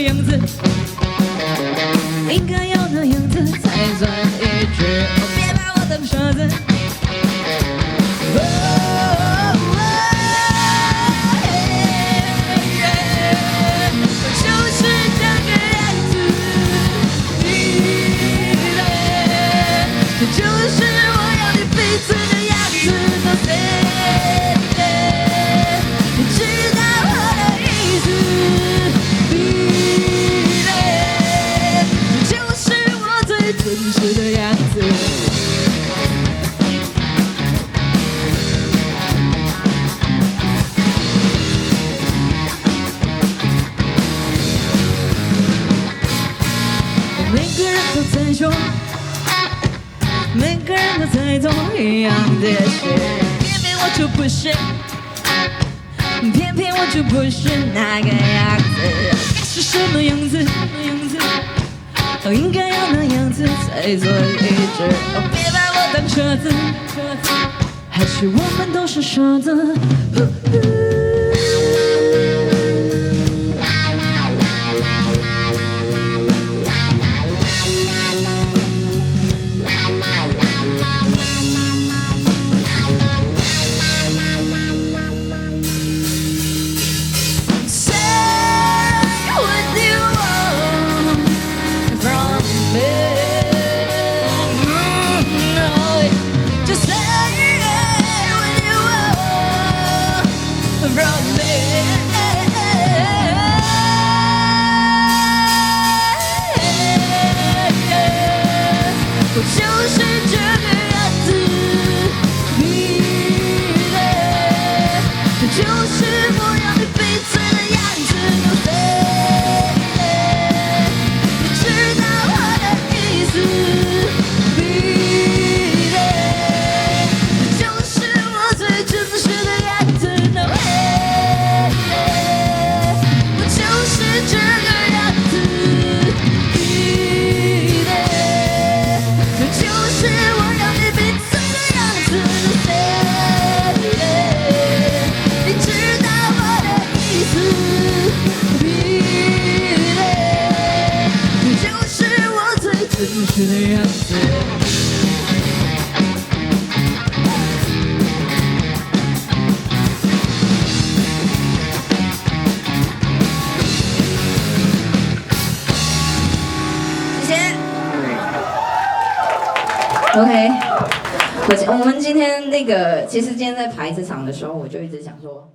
样子，应该要的样子才算一致。别把我当傻子。就是我要你彼此的样子都对，你知道我的意思，就是我最真实的样子。每个人都在说。每个人都在做一样的事，偏偏我就不是，偏偏我就不是那个样子。是什么样子？应该要那样子才算一致。别把我当傻子，还是我们都是傻子。我就是这个样子，这就是我要你彼此的样子，你知道我的意思，这就是我最真实的样子，我就是这个样子。就是我要你彼此的样子，你知道我的意思，你就是我最真实的样子。OK， 我们今天其实今天在排这场的时候，我就一直想说。